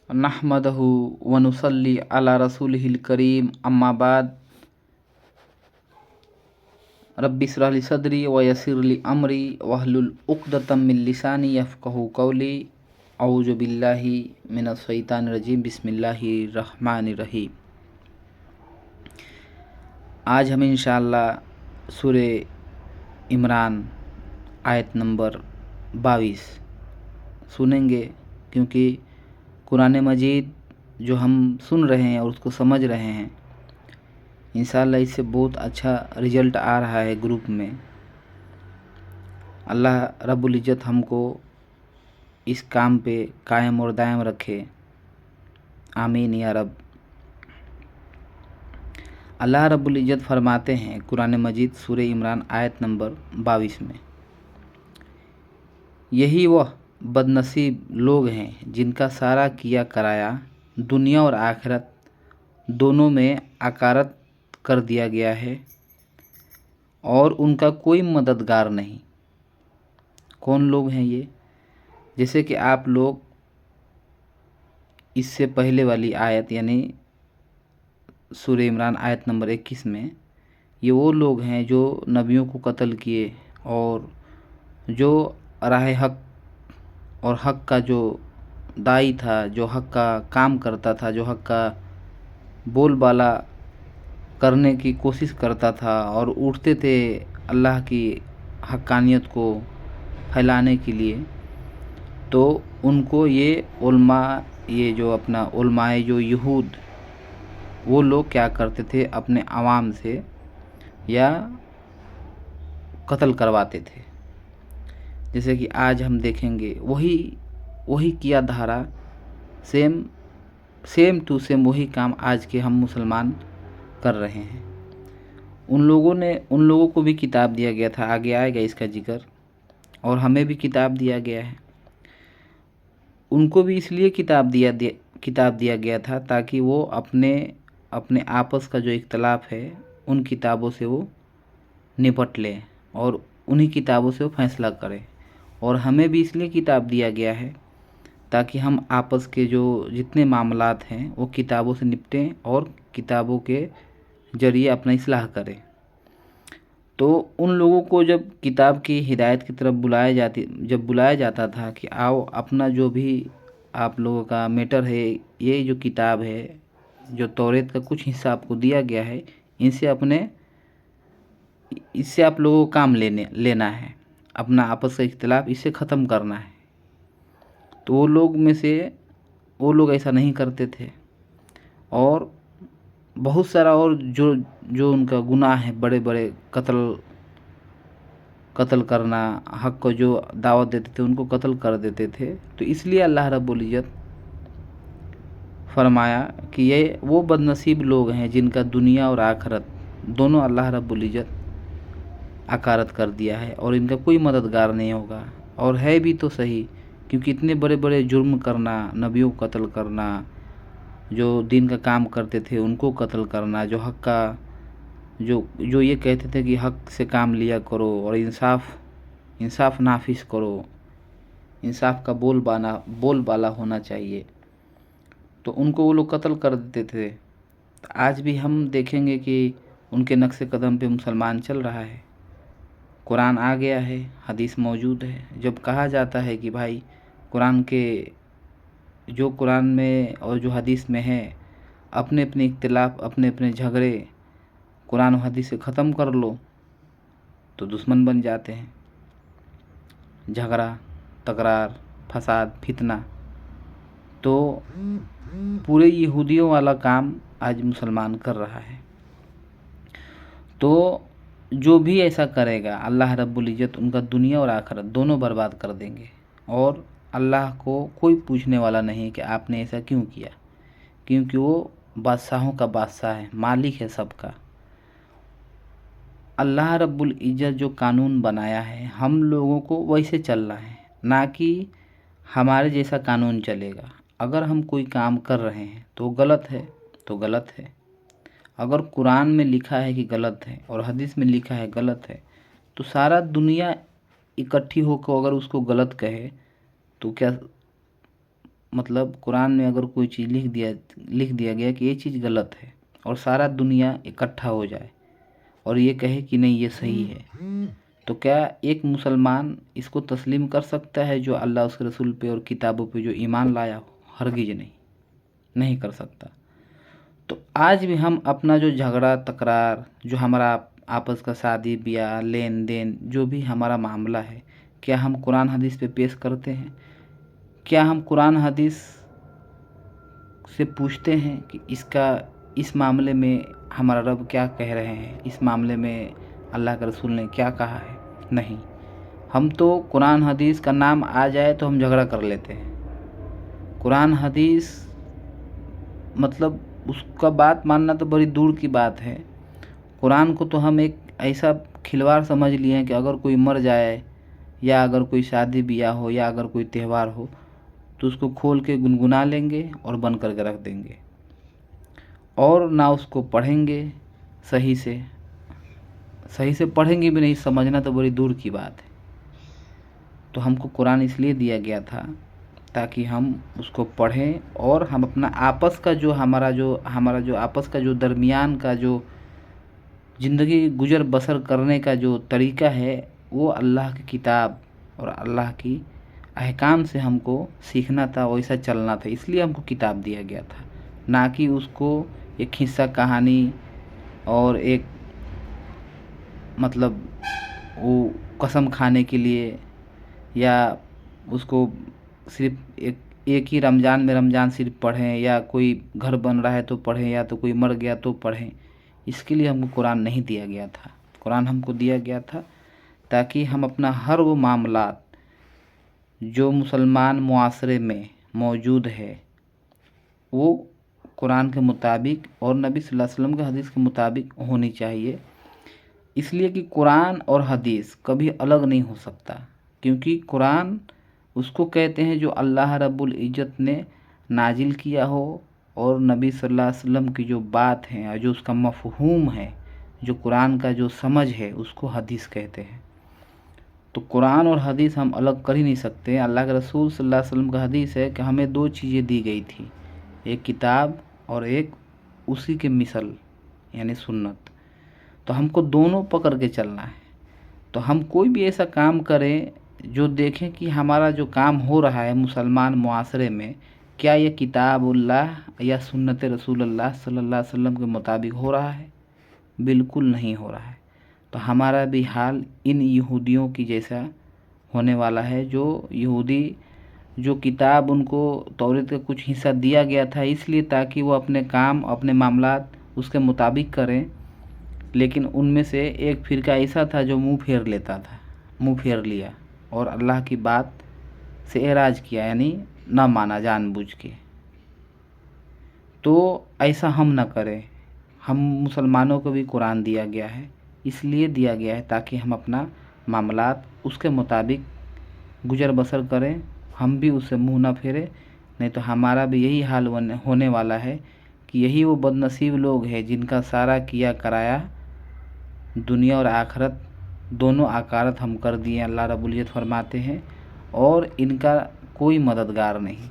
नहमदहु व नुसल्ली अला रसूलिहिल करीम अम्मा बाद रब्बि इश्रह ली सदरी व यस्सिर ली अमरी वहलुल उक़दतम मिन लिसानी यफ़क़हू क़ौली औज़ु बिल्लाहि मिनश शैतानिर रजीम बिस्मिल्लाहिर रहमानिर रहीम। आज हम इंशाअल्लाह सूरे इमरान आयत नंबर 22 सुनेंगे, क्योंकि कुरान मजीद जो हम सुन रहे हैं और उसको समझ रहे हैं, इंशाअल्लाह इससे बहुत अच्छा रिज़ल्ट आ रहा है ग्रुप में। अल्लाह रब्बुल इज़्ज़त हमको इस काम पे कायम और दायम रखे, आमीन या रब। अल्लाह रब्बुल इज़्ज़त फरमाते हैं कुरान मजीद सूरे इमरान आयत नंबर 22 में, यही वह बदनसीब लोग हैं जिनका सारा किया कराया दुनिया और आखिरत दोनों में अकारत कर दिया गया है और उनका कोई मददगार नहीं। कौन लोग हैं ये? जैसे कि आप लोग इससे पहले वाली आयत यानी सूरे इमरान आयत नंबर 21 में, ये वो लोग हैं जो नबियों को कत्ल किए और जो राह हक और हक का जो दाई था, जो हक का काम करता था, जो हक का बोलबाला करने की कोशिश करता था और उठते थे अल्लाह की हक्कानियत को फैलाने के लिए, तो उनको ये उलमा, ये जो अपना उलमाए जो यहूद, वो लोग क्या करते थे, अपने आवाम से या कत्ल करवाते थे। जैसे कि आज हम देखेंगे वही किया धारा, सेम टू सेम वही काम आज के हम मुसलमान कर रहे हैं। उन लोगों को भी किताब दिया गया था, आगे आएगा इसका जिक्र, और हमें भी किताब दिया गया है। उनको भी इसलिए किताब दिया गया था ताकि वो अपने आपस का जो इख्तलाफ है उन किताबों से वो निपट लें और उन्हीं किताबों से वो फैसला करें। और हमें भी इसलिए किताब दिया गया है ताकि हम आपस के जो जितने मामलात हैं वो किताबों से निपटें और किताबों के ज़रिए अपना इस्लाह करें। तो उन लोगों को जब किताब की हिदायत की तरफ बुलाया जाता था कि आओ अपना जो भी आप लोगों का मैटर है, ये जो किताब है, जो तौरेत का कुछ हिस्सा आपको दिया गया है, इससे आप लोगों को काम लेना है, अपना आपस का इख्तिलाफ इससे ख़त्म करना है। तो वो लोग ऐसा नहीं करते थे और बहुत सारा और जो उनका गुनाह है, बड़े बड़े कत्ल करना, हक को जो दावत देते थे उनको कत्ल कर देते थे। तो इसलिए अल्लाह रब्बुल इज़्ज़त फरमाया कि ये वो बदनसीब लोग हैं जिनका दुनिया और आखिरत दोनों अल्लाह रब्बुल इज़्ज़त अकारत कर दिया है और इनका कोई मददगार नहीं होगा। और है भी तो सही, क्योंकि इतने बड़े बड़े जुर्म करना, नबियों को कत्ल करना, जो दीन का काम करते थे उनको कत्ल करना, जो हक का जो ये कहते थे कि हक से काम लिया करो और इंसाफ नाफिज करो, इंसाफ का बोलबाला होना चाहिए, तो उनको वो लोग कत्ल कर देते थे। तो आज भी हम देखेंगे कि उनके नक्शे कदम पे मुसलमान चल रहा है। कुरान आ गया है, हदीस मौजूद है। जब कहा जाता है कि भाई कुरान में और जो हदीस में है, अपने अपने इख्तिलाफ, अपने अपने झगड़े कुरान और हदीस से ख़त्म कर लो, तो दुश्मन बन जाते हैं। झगड़ा, तकरार, फसाद, फितना, तो पूरे यहूदियों वाला काम आज मुसलमान कर रहा है। तो जो भी ऐसा करेगा, अल्लाह रब्बुल इज़्ज़त उनका दुनिया और आखिरत दोनों बर्बाद कर देंगे। और अल्लाह को कोई पूछने वाला नहीं कि आपने ऐसा क्यों किया, क्योंकि वो बादशाहों का बादशाह है, मालिक है सबका। अल्लाह रब्बुल इज़्ज़त जो कानून बनाया है, हम लोगों को वैसे चलना है, ना कि हमारे जैसा कानून चलेगा। अगर हम कोई काम कर रहे हैं तो गलत है तो गलत है। अगर कुरान में लिखा है कि गलत है और हदीस में लिखा है गलत है, तो सारा दुनिया इकट्ठी होकर अगर उसको गलत कहे तो क्या मतलब कुरान में अगर कोई चीज़ लिख दिया गया कि ये चीज़ गलत है और सारा दुनिया इकट्ठा हो जाए और ये कहे कि नहीं ये सही है, तो क्या एक मुसलमान इसको तस्लीम कर सकता है जो अल्लाह उसके रसूल पे और किताबों पे जो ईमान लाया हो? हरगिज़ नहीं कर सकता। तो आज भी हम अपना जो झगड़ा तकरार, जो हमारा आपस का शादी ब्याह लेन देन जो भी हमारा मामला है, क्या हम कुरान हदीस पे पेश करते हैं? क्या हम कुरान हदीस से पूछते हैं कि इस मामले में हमारा रब क्या कह रहे हैं, इस मामले में अल्लाह के रसूल ने क्या कहा है? नहीं, हम तो कुरान हदीस का नाम आ जाए तो हम झगड़ा कर लेते हैं। कुरान हदीस मतलब उसका बात मानना तो बड़ी दूर की बात है। कुरान को तो हम एक ऐसा खिलवाड़ समझ लिए हैं कि अगर कोई मर जाए या अगर कोई शादी ब्याह हो या अगर कोई त्यौहार हो तो उसको खोल के गुनगुना लेंगे और बंद करके रख देंगे और ना उसको पढ़ेंगे सही से पढ़ेंगे भी नहीं, समझना तो बड़ी दूर की बात है। तो हमको कुरान इसलिए दिया गया था ताकि हम उसको पढ़ें और हम अपना आपस का जो हमारा जो आपस का जो दरमियान का जो ज़िंदगी गुजर बसर करने का जो तरीका है वो अल्लाह की किताब और अल्लाह की अहकाम से हमको सीखना था, वैसा चलना था। इसलिए हमको किताब दिया गया था, ना कि उसको एक हिस्सा कहानी और एक मतलब वो कसम खाने के लिए या उसको सिर्फ एक ही रमज़ान में रमज़ान सिर्फ पढ़ें या कोई घर बन रहा है तो पढ़ें या तो कोई मर गया तो पढ़ें। इसके लिए हमको कुरान नहीं दिया गया था। कुरान हमको दिया गया था ताकि हम अपना हर वो मामलात जो मुसलमान मुआशरे में मौजूद है वो कुरान के मुताबिक और नबी सल्लल्लाहु अलैहि वसल्लम के हदीस के मुताबिक होनी चाहिए। इसलिए कि कुरान और हदीस कभी अलग नहीं हो सकता, क्योंकि कुरान उसको कहते हैं जो अल्लाह रब्बुल इज़्ज़त ने नाजिल किया हो और नबी सल्लल्लाहु अलैहि वसल्लम की जो बात है और जो उसका मफ़हूम है, जो कुरान का जो समझ है, उसको हदीस कहते हैं। तो कुरान और हदीस हम अलग कर ही नहीं सकते। अल्लाह के रसूल सल्लल्लाहु अलैहि वसल्लम का हदीस है कि हमें दो चीज़ें दी गई थी, एक किताब और एक उसी के मिसल यानी सुन्नत। तो हमको दोनों पकड़ के चलना है। तो हम कोई भी ऐसा काम करें जो देखें कि हमारा जो काम हो रहा है मुसलमान मुआशरे में, क्या ये किताबुल्लाह या सुन्नत रसूलुल्लाह सल्लल्लाहु अलैहि वसल्लम के मुताबिक हो रहा है? बिल्कुल नहीं हो रहा है। तो हमारा भी हाल इन यहूदियों की जैसा होने वाला है। जो यहूदी जो किताब उनको तौरात का कुछ हिस्सा दिया गया था इसलिए ताकि वो अपने काम अपने मामलात उसके मुताबिक करें, लेकिन उनमें से एक फ़िरका ऐसा था जो मुंह फेर लिया और अल्लाह की बात से एराज किया, यानी ना माना जानबूझ के। तो ऐसा हम ना करें। हम मुसलमानों को भी कुरान दिया गया है, इसलिए दिया गया है ताकि हम अपना मामलात उसके मुताबिक गुजर बसर करें, हम भी उससे मुंह ना फेरें। नहीं तो हमारा भी यही हाल होने वाला है कि यही वो बदनसीब लोग हैं जिनका सारा किया कराया दुनिया और आखिरत दोनों आकारत हम कर दिए। अल्लाह रब्बुल इज़्ज़त फरमाते हैं और इनका कोई मददगार नहीं।